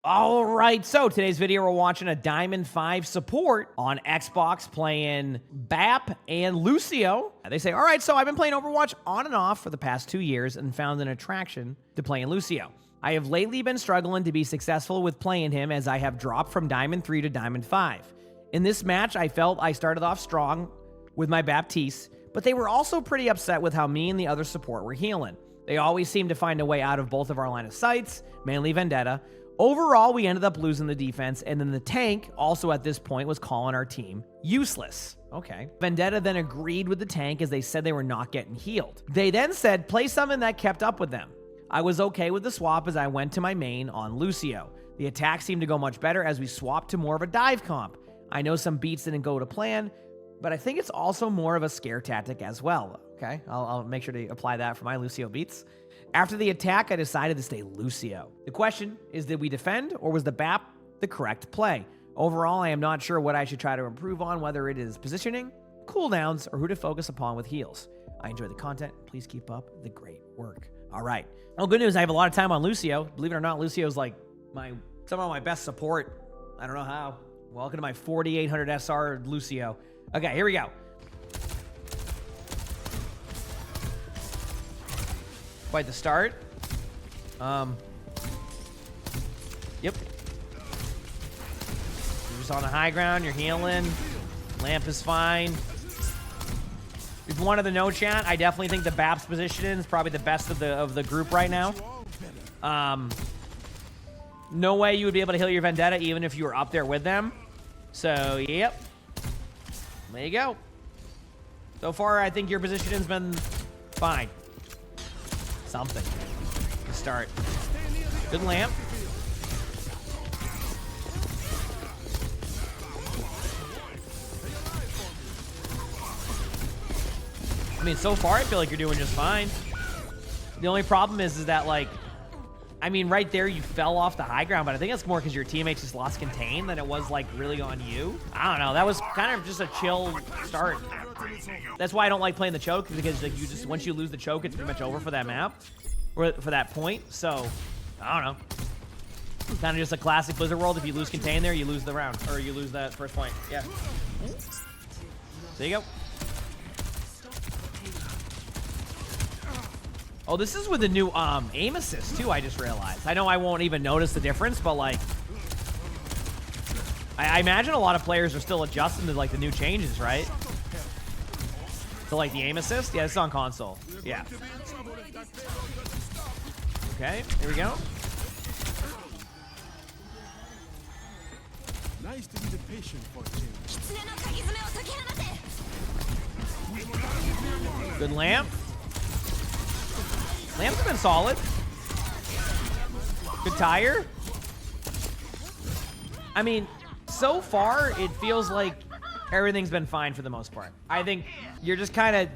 All right, so today's video, we're watching a Diamond 5 support on Xbox playing Bap and Lucio. They say, all right, so I've been playing Overwatch on and off for the past 2 years and found an attraction to playing Lucio. I have lately been struggling to be successful with playing him as I have dropped from Diamond 3 to Diamond 5. In this match, I felt I started off strong with my Baptiste, but they were also pretty upset with how me and the other support were healing. They always seemed to find a way out of both of our line of sights, mainly Vendetta. Overall, we ended up losing the defense, and then the tank, also at this point, was calling our team useless. Okay. Vendetta then agreed with the tank as they said they were not getting healed. They then said, play something that kept up with them. I was okay with the swap as I went to my main on Lucio. The attack seemed to go much better as we swapped to more of a dive comp. I know some beats didn't go to plan, but I think it's also more of a scare tactic as well. Okay, I'll make sure to apply that for my Lucio beats. After the attack, I decided to stay Lucio. The question is, did we defend or was the BAP the correct play? Overall, I am not sure what I should try to improve on, whether it is positioning, cooldowns, or who to focus upon with heals. I enjoy the content. Please keep up the great work. All right. Well, good news. I have a lot of time on Lucio. Believe it or not, Lucio's like some of my best support. I don't know how. Welcome to my 4800 SR Lucio. Okay, here we go. Quite the start. Yep. You're just on the high ground, you're healing. Lamp is fine. If you wanted to know, chat, I definitely think the BAP's positioning is probably the best of the group right now. No way you would be able to heal your Vendetta even if you were up there with them. So, yep. There you go. So far, I think your positioning's been fine. Something to start. Good lamp. I mean, so far I feel like you're doing just fine. The only problem is that, like, I mean, right there you fell off the high ground, but I think it's more because your teammates just lost contain than it was like really on you. I don't know. That was kind of just a chill start. That's why I don't like playing the choke, because like, you just, once you lose the choke, it's pretty much over for that map or for that point. So I don't know. Kind of just a classic Blizzard world. If you lose contain there, you lose the round, or you lose that first point. Yeah. There you go. Oh, this is with the new aim assist too, I just realized. I know I won't even notice the difference, but like I imagine a lot of players are still adjusting to like the new changes, right? So like the aim assist? Yeah, it's on console. Yeah. Okay, here we go. Nice to be the patient for change. Good lamp. Lamps have been solid. Good tire. I mean, so far, it feels like everything's been fine for the most part. I think you're just kind of...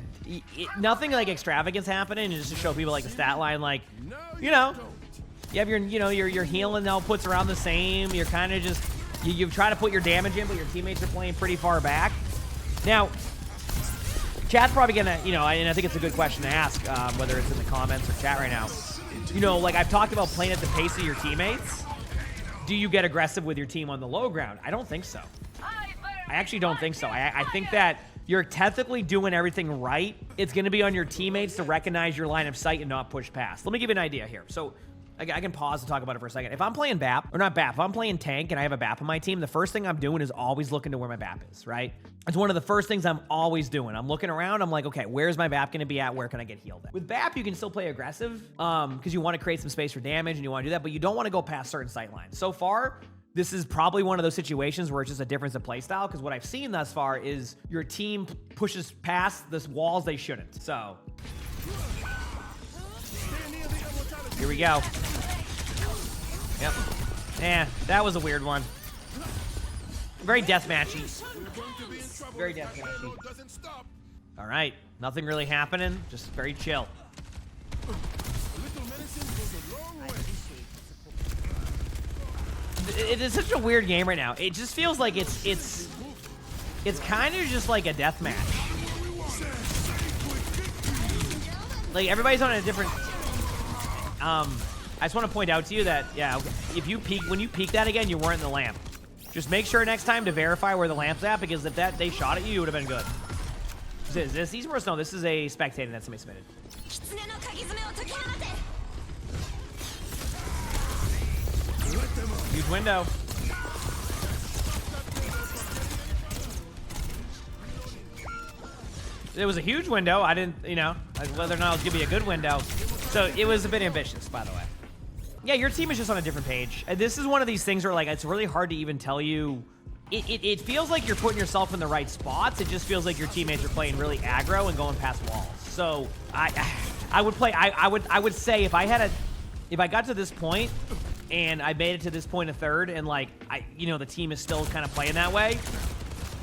nothing like extravagance happening, just to show people like the stat line, like, you know, you have your, you know, your healing outputs around the same. You're kind of just... You've tried to put your damage in, but your teammates are playing pretty far back. Now... Chat's probably gonna, you know, and I think it's a good question to ask, whether it's in the comments or chat right now. You know, like I've talked about playing at the pace of your teammates. Do you get aggressive with your team on the low ground? I don't think so. I actually don't think so. I think that you're technically doing everything right. It's gonna be on your teammates to recognize your line of sight and not push past. Let me give you an idea here. So I can pause and talk about it for a second. If I'm playing BAP, or not BAP, if I'm playing tank and I have a BAP on my team, the first thing I'm doing is always looking to where my BAP is, right? It's one of the first things I'm always doing. I'm looking around, I'm like, okay, where's my BAP gonna be at? Where can I get healed at? With BAP, you can still play aggressive, because you wanna create some space for damage and you wanna do that, but you don't wanna go past certain sight lines. So far, this is probably one of those situations where it's just a difference in play style, because what I've seen thus far is your team pushes past this walls they shouldn't. So, here we go. Yep. Yeah, that was a weird one. Very deathmatchy. Very deathmatchy. All right, nothing really happening. Just very chill. It is such a weird game right now. It just feels like it's kind of just like a deathmatch. Like everybody's on a different I just want to point out to you that, yeah, if you peek, when you peek that again, you weren't in the lamp. Just make sure next time to verify where the lamp's at, because if they shot at you, it would have been good. Is this easy versus? No, this is a spectating that somebody submitted. Huge window. It was a huge window. I didn't, you know, whether or not it was going to be a good window. So it was a bit ambitious, by the way. Yeah, your team is just on a different page. And this is one of these things where, like, it's really hard to even tell you. It feels like you're putting yourself in the right spots. It just feels like your teammates are playing really aggro and going past walls. So I would say if I got to this point and I made it to this point a third and, like, you know, the team is still kind of playing that way,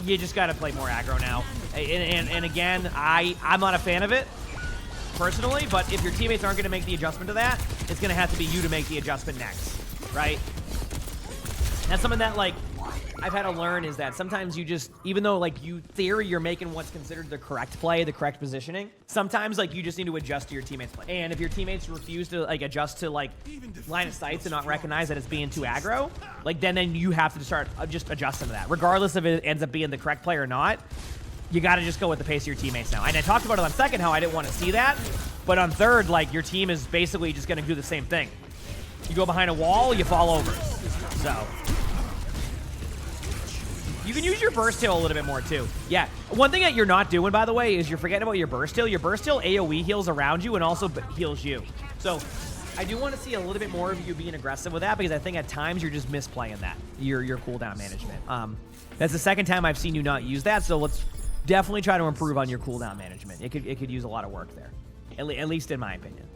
you just got to play more aggro now. And again, I'm not a fan of it personally, but if your teammates aren't going to make the adjustment to that, it's going to have to be you to make the adjustment next, right? That's something that, like, I've had to learn, is that sometimes you just, even though, like, you're making what's considered the correct play, the correct positioning, sometimes, like, you just need to adjust to your teammates' play. And if your teammates refuse to, like, adjust to, like, line of sights and not recognize that it's being too aggro, like, then you have to start just adjusting to that. Regardless if it ends up being the correct play or not, you got to just go with the pace of your teammates now. And I talked about it on second, how I didn't want to see that, but on third, like, your team is basically just going to do the same thing. You go behind a wall, you fall over. So you can use your burst heal a little bit more too. Yeah, one thing that you're not doing, by the way, is you're forgetting about your burst heal. Your burst heal AoE heals around you and also heals you. So I do want to see a little bit more of you being aggressive with that, because I think at times you're just misplaying that, your cooldown management. That's the second time I've seen you not use that, so let's definitely try to improve on your cooldown management. It could use a lot of work there, at least in my opinion.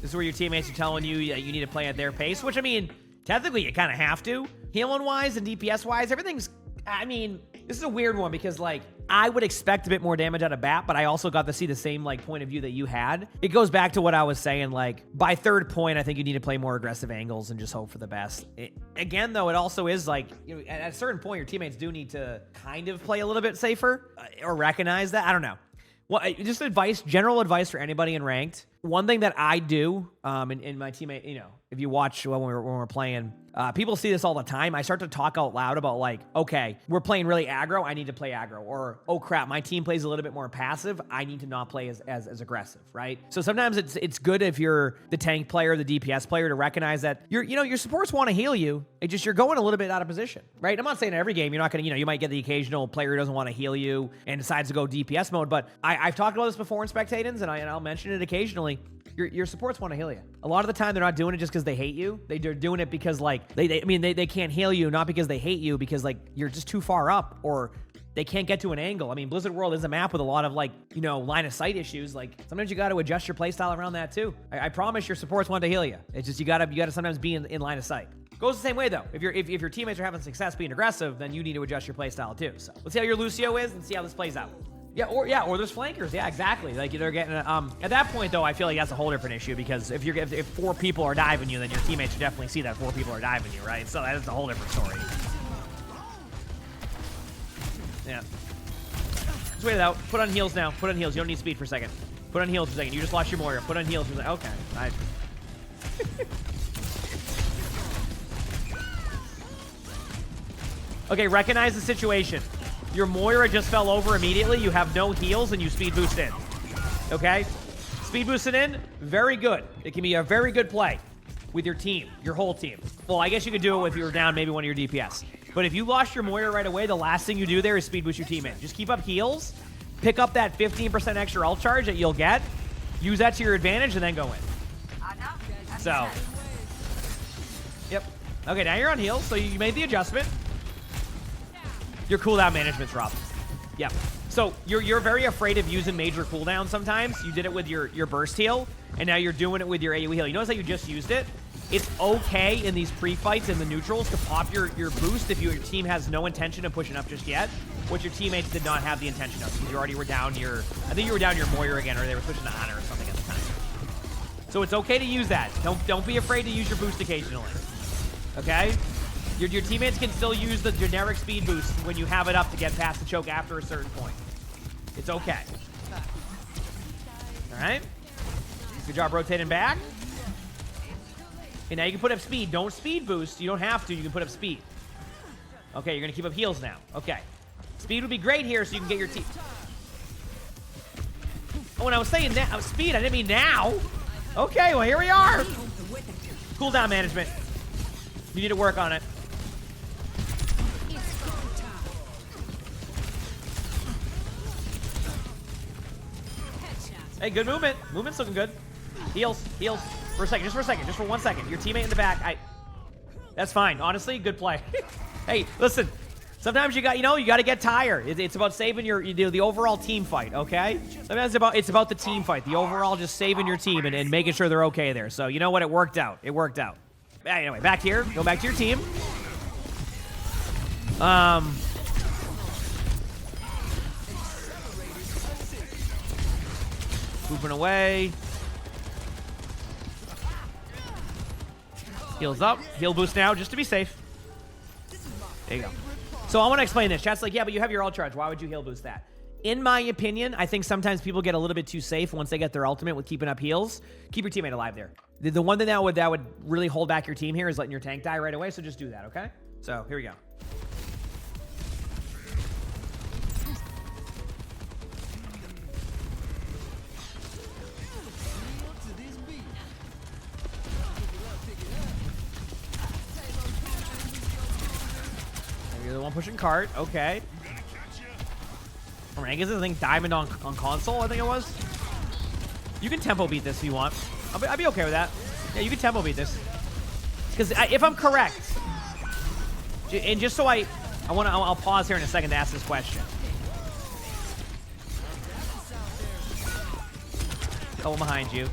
This is where your teammates are telling you that you need to play at their pace, which, I mean, technically you kind of have to. Healing-wise and DPS-wise, everything's, I mean, this is a weird one because, like, I would expect a bit more damage out of Bap, but I also got to see the same, like, point of view that you had. It goes back to what I was saying, like, by third point, I think you need to play more aggressive angles and just hope for the best. Again, though, it also is, like, you know, at a certain point, your teammates do need to kind of play a little bit safer or recognize that. I don't know. Well, just advice, general advice for anybody in ranked. One thing that I do in my teammate, you know, if you watch when we're playing, people see this all the time. I start to talk out loud about, like, okay, we're playing really aggro, I need to play aggro. Or, oh crap, my team plays a little bit more passive, I need to not play as aggressive, right? So sometimes it's good if you're the tank player, the DPS player, to recognize that your supports want to heal you. It's just you're going a little bit out of position, right? I'm not saying in every game you're not going to, you might get the occasional player who doesn't want to heal you and decides to go DPS mode, but I've talked about this before in Spectatings, and I'll mention it occasionally. Your supports want to heal you. A lot of the time, they're not doing it just because they hate you. They're doing it because, like, they can't heal you, not because they hate you, because, like, you're just too far up, or they can't get to an angle. I mean, Blizzard World is a map with a lot of, like, you know, line of sight issues. Like, sometimes you got to adjust your playstyle around that too. I promise your supports want to heal you. It's just you got to sometimes be in line of sight. Goes the same way though. If your teammates are having success being aggressive, then you need to adjust your playstyle too. So let's see how your Lucio is and see how this plays out. Yeah, or there's flankers. Yeah, exactly. Like, they're getting at that point though, I feel like that's a whole different issue, because if 4 people are diving you, then your teammates should definitely see that 4 people are diving you, right? So that's a whole different story. Yeah. Just wait it out. Put on heals now. Put on heals. You don't need speed for a second. Put on heals for a second. You just lost your Moira. Put on heals for a second. Okay. Okay, recognize the situation. Your Moira just fell over immediately. You have no heals, and you speed boost in. Okay? Speed boosted in, very good. It can be a very good play with your team, your whole team. Well, I guess you could do it if you were down maybe one of your DPS. But if you lost your Moira right away, the last thing you do there is speed boost your team in. Just keep up heals, pick up that 15% extra ult charge that you'll get, use that to your advantage, and then go in. So, yep. Okay, now you're on heals, so you made the adjustment. Your cooldown management's rough. Yep. So you're very afraid of using major cooldown sometimes. You did it with your burst heal, and now you're doing it with your AoE heal. You notice how you just used it? It's okay in these pre-fights in the neutrals to pop your boost if your team has no intention of pushing up just yet, which your teammates did not have the intention of, because you already were down your, I think you were down your Moira again, or they were switching to Honor or something at the time. So it's okay to use that. Don't be afraid to use your boost occasionally. Okay? Your teammates can still use the generic speed boost when you have it up to get past the choke after a certain point. It's okay. All right. Good job rotating back. And now you can put up speed. Don't speed boost. You don't have to. You can put up speed. Okay, you're going to keep up heals now. Okay. Speed would be great here so you can get your team. Oh, when I was saying that, speed, I didn't mean now. Okay, well, here we are. Cooldown management. You need to work on it. Hey, good movement. Movement's looking good. Heals, heals. For a second, just for a second, just for 1 second. Your teammate in the back, that's fine. Honestly, good play. Hey, listen. Sometimes you got to get tired. It's about saving the overall team fight, okay? Sometimes it's about the team fight. The overall just saving your team and making sure they're okay there. So you know what? It worked out. It worked out. Anyway, back here. Go back to your team. Moving away. Heals up. Heal boost now just to be safe. There you go. So I want to explain this. Chat's like, yeah, but you have your ult charge. Why would you heal boost that? In my opinion, I think sometimes people get a little bit too safe once they get their ultimate with keeping up heals. Keep your teammate alive there. The one thing that would really hold back your team here is letting your tank die right away, so just do that, okay? So, here we go. You're the one pushing cart, okay. Rank is, I think, diamond on console, I think it was. You can tempo beat this if you want. I'll be okay with that. Yeah, you can tempo beat this. Because if I'm correct, and just so I'll pause here in a second to ask this question. Couple behind you.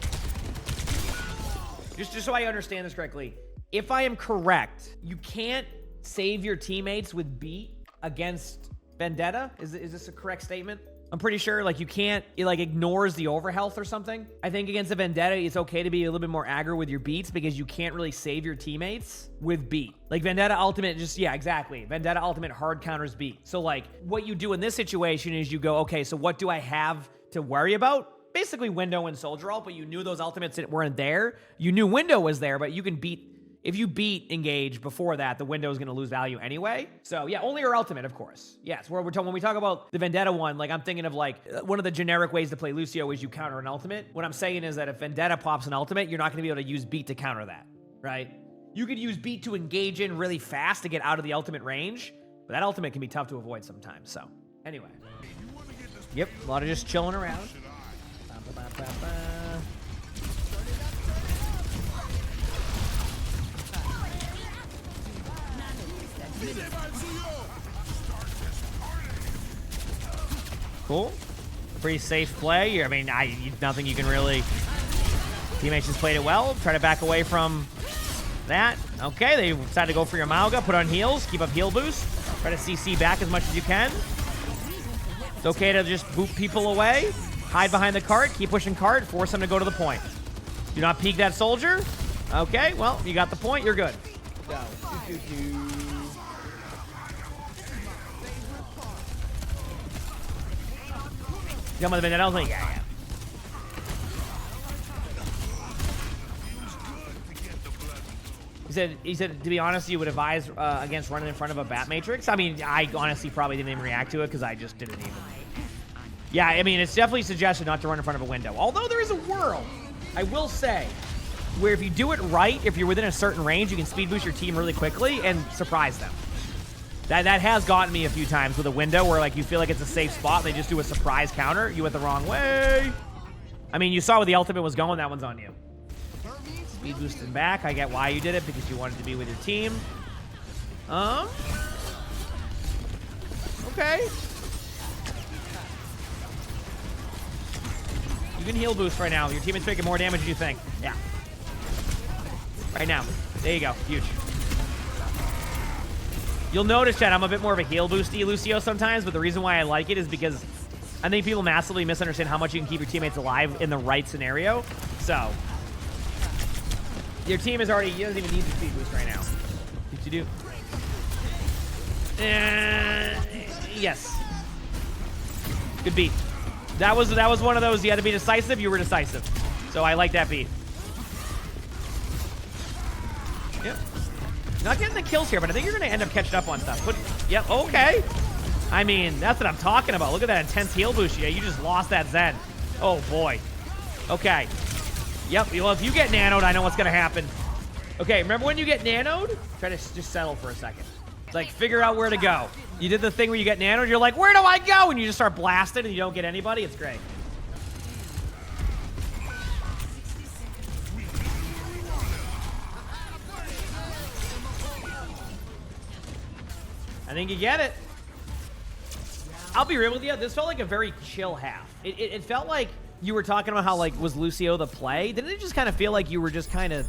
Just so I understand this correctly. If I am correct, you can't save your teammates with beat against Vendetta? Is this a correct statement? I'm pretty sure, like, you can't, it like ignores the overhealth or something. I think against a Vendetta, it's okay to be a little bit more aggro with your beats because you can't really save your teammates with beat. Like Vendetta ultimate, yeah, exactly. Vendetta ultimate hard counters beat. So like what you do in this situation is you go, okay, so what do I have to worry about? Basically window and soldier ult, but you knew those ultimates that weren't there. You knew window was there, but you can beat. If you beat engage before that, the window is going to lose value anyway. So yeah, only your ultimate, of course. Yes, when we talk about the Vendetta one, like I'm thinking of like one of the generic ways to play Lucio is you counter an ultimate. What I'm saying is that if Vendetta pops an ultimate, you're not going to be able to use beat to counter that, right? You could use beat to engage in really fast to get out of the ultimate range, but that ultimate can be tough to avoid sometimes. So anyway, yep, a lot of just chilling around. Cool. Pretty safe play. I mean, nothing you can really... Teammates just played it well. Try to back away from that. Okay, they decided to go for your Malga. Put on heals. Keep up heal boost. Try to CC back as much as you can. It's okay to just boot people away. Hide behind the cart. Keep pushing cart. Force them to go to the point. Do not peek that soldier. Okay, well, you got the point. You're good. Go. Come on, the Vendetta. I was like, yeah. He said, to be honest, you would advise against running in front of a Bat Matrix. I mean, I honestly probably didn't even react to it because I just didn't even. Yeah, I mean, it's definitely suggested not to run in front of a window. Although there is a world, I will say, where if you do it right, if you're within a certain range, you can speed boost your team really quickly and surprise them. That has gotten me a few times with a window where like you feel like it's a safe spot. They just do a surprise counter. You went the wrong way. I mean, you saw where the ultimate was going. That one's on you. Speed boosting back. I get why you did it because you wanted to be with your team. Okay. You can heal boost right now. Your teammate's taking more damage than you think. Yeah. Right now. There you go. Huge. You'll notice, Chad, I'm a bit more of a heal boosty Lucio sometimes, but the reason why I like it is because I think people massively misunderstand how much you can keep your teammates alive in the right scenario. So, your team is already, you don't even need the speed boost right now. What you do? Yes. Good beat. That was one of those, you had to be decisive, you were decisive. So I like that beat. Yep. Not getting the kills here, but I think you're going to end up catching up on stuff. Yep, okay. I mean, that's what I'm talking about. Look at that intense heal boost. Yeah, you just lost that Zen. Oh, boy. Okay. Yep, well, if you get nanoed, I know what's going to happen. Okay, remember when you get nanoed? Try to just settle for a second. It's like, figure out where to go. You did the thing where you get nanoed, you're like, where do I go? And you just start blasting and you don't get anybody. It's great. I think you get it. I'll be real with you. This felt like a very chill half. It felt like you were talking about how, like, was Lucio the play? Didn't it just kind of feel like you were just kind of...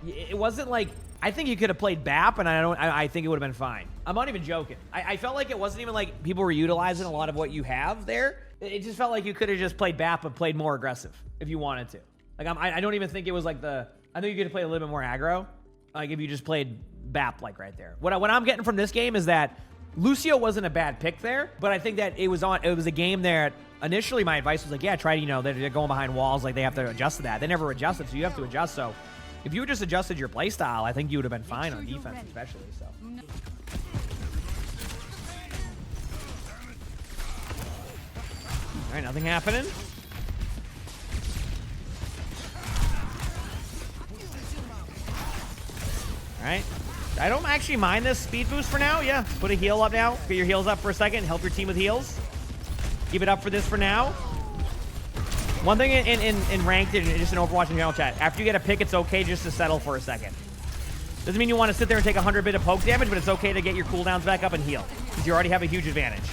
It wasn't like... I think you could have played BAP, and I think it would have been fine. I'm not even joking. I felt like it wasn't even like people were utilizing a lot of what you have there. It just felt like you could have just played BAP but played more aggressive if you wanted to. Like, I don't even think it was like the... I think you could have played a little bit more aggro. Like, if you just played BAP, like, right there. What I'm getting from this game is that Lucio wasn't a bad pick there, but I think that it was a game there. Initially, my advice was like, yeah, try to, you know, they're going behind walls, like, they have to adjust to that. They never adjusted, so you have to adjust. So if you just adjusted your play style, I think you would have been fine on defense, especially. So. All right, nothing happening. All right. I don't actually mind this speed boost for now. Yeah, put a heal up now. Get your heals up for a second. Help your team with heals. Keep it up for this for now. One thing in ranked and just in Overwatch in general chat, after you get a pick, it's okay just to settle for a second. Doesn't mean you want to sit there and take 100 bit of poke damage, but it's okay to get your cooldowns back up and heal, because you already have a huge advantage.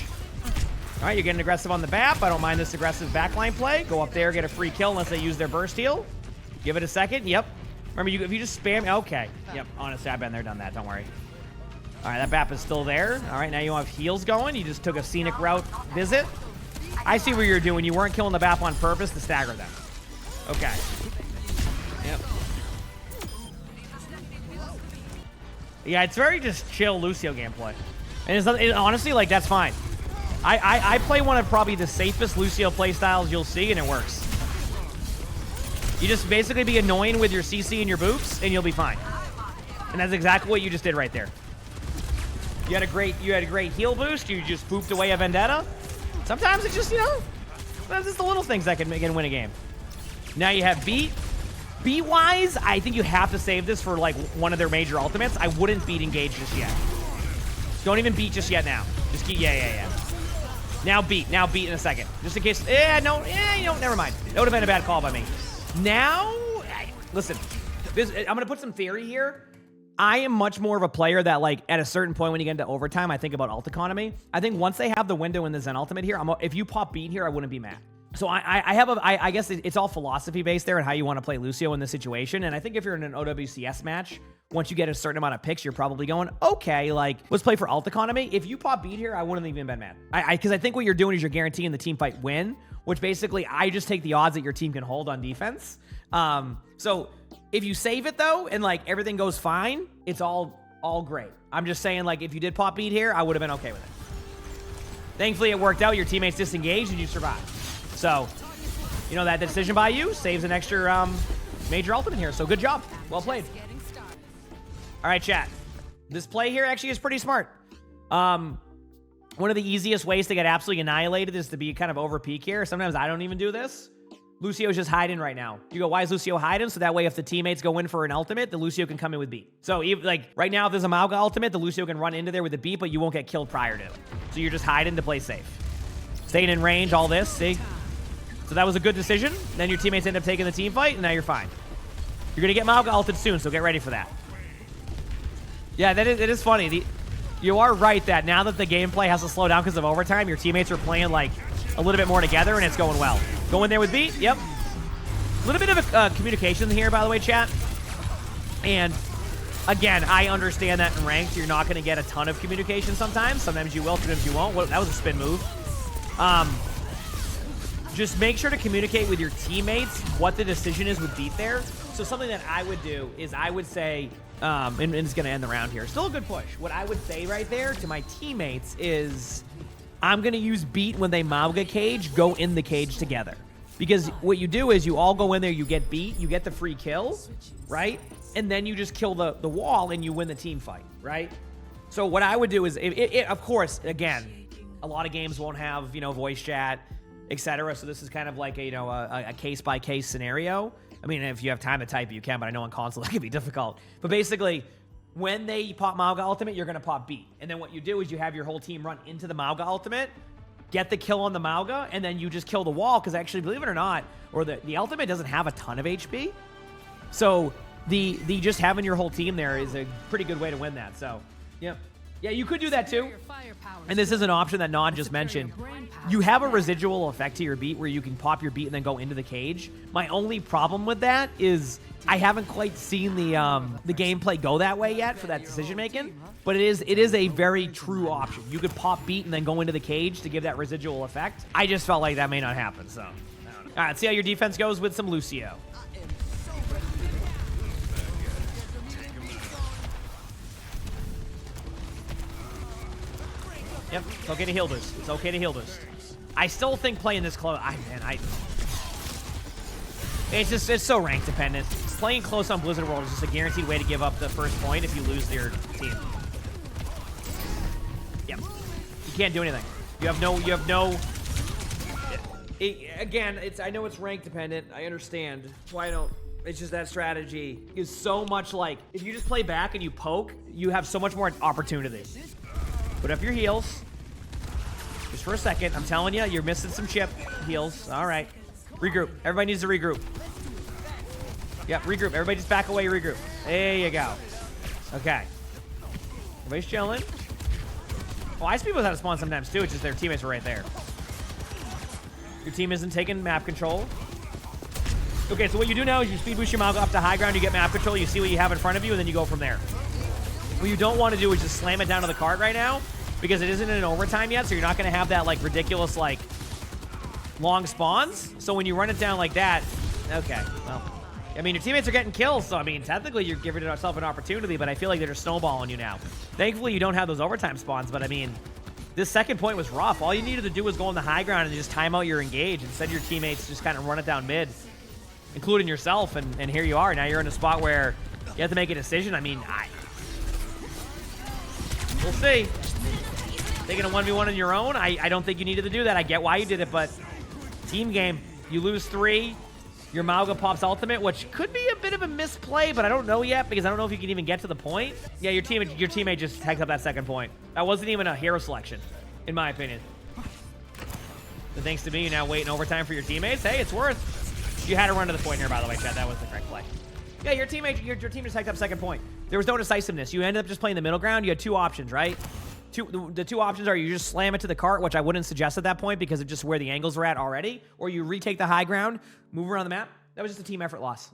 All right, you're getting aggressive on the BAP. I don't mind this aggressive backline play. Go up there, get a free kill unless they use their burst heal. Give it a second. Yep. Remember, if you just spam... Okay. Yep, honestly, I've been there, done that. Don't worry. All right, that BAP is still there. All right, now you have heals going. You just took a scenic route visit. I see what you're doing. You weren't killing the BAP on purpose to stagger them. Okay. Yep. Yeah, it's very just chill Lucio gameplay. And honestly, like, that's fine. I play one of probably the safest Lucio playstyles you'll see, and it works. You just basically be annoying with your CC and your boops, and you'll be fine. And that's exactly what you just did right there. You had a great heal boost. You just booped away a Vendetta. Sometimes it's just, you know, that's just the little things that can win a game. Now you have beat. Beat-wise, I think you have to save this for, like, one of their major ultimates. I wouldn't beat engage just yet. Don't even beat just yet now. Just keep, yeah. Now beat in a second. Just in case, you know, never mind. That would have been a bad call by me. Now, listen, I'm going to put some theory here. I am much more of a player that, like, at a certain point when you get into overtime, I think about ult economy. I think once they have the window in the Zen ultimate here, if you pop beat here, I wouldn't be mad. So I guess it's all philosophy based there and how you want to play Lucio in this situation. And I think if you're in an OWCS match, once you get a certain amount of picks, you're probably going, okay, like, let's play for ult economy. If you pop beat here, I wouldn't even been mad. Because I think what you're doing is you're guaranteeing the team fight win, which basically I just take the odds that your team can hold on defense. So if you save it though, and like everything goes fine, it's all great. I'm just saying, like, if you did pop beat here, I would have been okay with it. Thankfully, it worked out. Your teammates disengaged and you survived. So, you know, that decision by you saves an extra major ultimate here. So good job. Well played. All right, chat. This play here actually is pretty smart. One of the easiest ways to get absolutely annihilated is to be kind of over peak here. Sometimes I don't even do this. Lucio's just hiding right now. You go, why is Lucio hiding? So that way if the teammates go in for an ultimate, the Lucio can come in with beat. So like right now, if there's a emongg ultimate, the Lucio can run into there with the beat, but you won't get killed prior to it. So you're just hiding to play safe. Staying in range, all this, see? So that was a good decision. Then your teammates end up taking the team fight, and now you're fine. You're going to get emongg ulted soon, so get ready for that. Yeah, it is funny. You are right that now that the gameplay has to slow down because of overtime, your teammates are playing like a little bit more together, and it's going well. Go in there with beat, yep. A little bit of a communication here, by the way, chat. And again, I understand that in ranked, you're not going to get a ton of communication sometimes. Sometimes you will, sometimes you won't. Well, that was a spin move. Just make sure to communicate with your teammates what the decision is with beat there. So something that I would do is I would say, and it's going to end the round here. Still a good push. What I would say right there to my teammates is I'm going to use beat when they emongg a cage, go in the cage together. Because what you do is you all go in there, you get beat, you get the free kill, right? and then you just kill the wall and you win the team fight, right? So what I would do is, of course, again, a lot of games won't have, you know, voice chat, etc. So this is kind of like a, you know, a case-by-case scenario. I mean, if you have time to type, you can, but I know on console that can be difficult. But basically, when they pop Mauga ultimate, you're going to pop beat. And then what you do is you have your whole team run into the Mauga ultimate, get the kill on the Mauga, and then you just kill the wall, because actually, believe it or not, or the ultimate doesn't have a ton of HP. So the just having your whole team there is a pretty good way to win that. So, yeah. Yeah, you could do that too. And this is an option that Nod just mentioned. You have a residual effect to your beat where you can pop your beat and then go into the cage. My only problem with that is I haven't quite seen the gameplay go that way yet for that decision making, but it is a very true option. You could pop beat and then go into the cage to give that residual effect. I just felt like that may not happen, so. All right, let's see how your defense goes with some Lucio. Yep, it's okay to heal boost. It's okay to heal boost. I still think playing this close, it's so rank dependent. Playing close on Blizzard World is just a guaranteed way to give up the first point if you lose your team. Yep, you can't do anything. You have no. Again, I know it's rank dependent. I understand. That's why I don't. It's just that strategy is so much like if you just play back and you poke, you have so much more opportunity. Put up your heals. Just for a second. I'm telling you, you're missing some chip heals. All right. Regroup. Everybody needs to regroup. Yep, regroup. Everybody just back away, regroup. There you go. Okay. Everybody's chilling. Well, I see people how to spawn sometimes too. It's just their teammates are right there. Your team isn't taking map control. Okay, so what you do now is you speed boost your Mauga up to high ground, you get map control, you see what you have in front of you, and then you go from there. What you don't want to do is just slam it down to the cart right now, because it isn't in overtime yet, so you're not going to have that, like, ridiculous, like, long spawns. So when you run it down like that, okay, well, I mean, your teammates are getting kills, so, I mean, technically you're giving yourself an opportunity, but I feel like they're just snowballing you now. Thankfully, you don't have those overtime spawns, but, I mean, this second point was rough. All you needed to do was go on the high ground and just time out your engage. Instead, your teammates just kind of run it down mid, including yourself, and here you are. Now you're in a spot where you have to make a decision. I mean, we'll see. Taking a 1v1 on your own, I don't think you needed to do that. I get why you did it, but team game, you lose 3, your Mauga pops ultimate, which could be a bit of a misplay, but I don't know yet because I don't know if you can even get to the point. Yeah, your teammate just tags up that second point. That wasn't even a hero selection, in my opinion. So thanks to me, you now wait in overtime for your teammates. Hey, it's worth. You had to run to the point here, by the way, Chad. That was the correct play. Yeah, your team just tagged up second point. There was no decisiveness. You ended up just playing the middle ground. You had 2 options, right? The 2 options are you just slam it to the cart, which I wouldn't suggest at that point because of just where the angles were at already, or you retake the high ground, move around the map. That was just a team effort loss.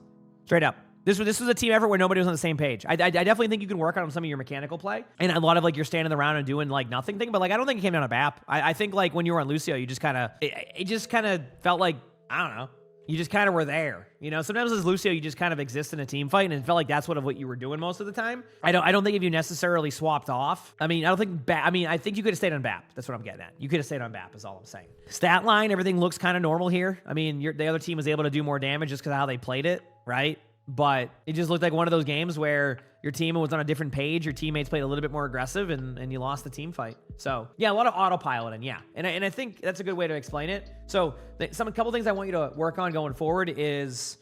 Straight up. This was a team effort where nobody was on the same page. I definitely think you can work on some of your mechanical play, and a lot of, like, you're standing around and doing, like, nothing thing, but, like, I don't think it came down to BAP. I think, like, when you were on Lucio, you just kind of, it just kind of felt like, I don't know, you just kind of were there, you know? Sometimes as Lucio, you just kind of exist in a team fight, and it felt like that's what you were doing most of the time. I don't think if you necessarily swapped off, I mean, I think you could have stayed on BAP. That's what I'm getting at. You could have stayed on BAP is all I'm saying. Stat line, everything looks kind of normal here. I mean, the other team was able to do more damage just because of how they played it, right? But it just looked like one of those games where your team was on a different page, your teammates played a little bit more aggressive, and you lost the team fight. So, yeah, a lot of autopiloting, yeah. And I think that's a good way to explain it. So, a couple things I want you to work on going forward is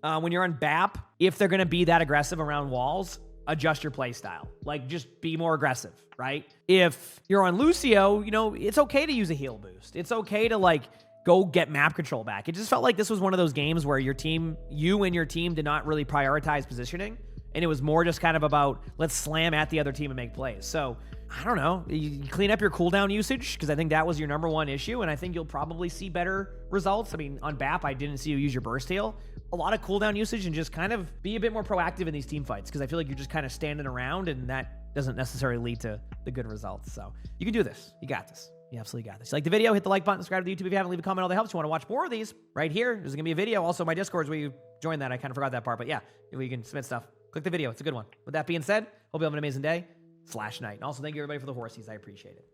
when you're on BAP, if they're going to be that aggressive around walls, adjust your play style. Like, just be more aggressive, right? If you're on Lucio, you know, it's okay to use a heal boost. It's okay to, like, go get map control back. It just felt like this was one of those games where you and your team did not really prioritize positioning, and it was more just kind of about, let's slam at the other team and make plays. So, I don't know. You clean up your cooldown usage, because I think that was your #1 issue, and I think you'll probably see better results. I mean, on BAP, I didn't see you use your burst heal. A lot of cooldown usage, and just kind of be a bit more proactive in these team fights, because I feel like you're just kind of standing around, and that doesn't necessarily lead to the good results. So, you can do this. You got this. You absolutely got this. Like the video, hit the like button, subscribe to the YouTube if you haven't, leave a comment, all that helps. You want to watch more of these right here, there's going to be a video. Also, my Discord is where you join that. I kind of forgot that part, but yeah, where you can submit stuff. Click the video. It's a good one. With that being said, hope you have an amazing day /night. And also, thank you everybody for the horsies. I appreciate it.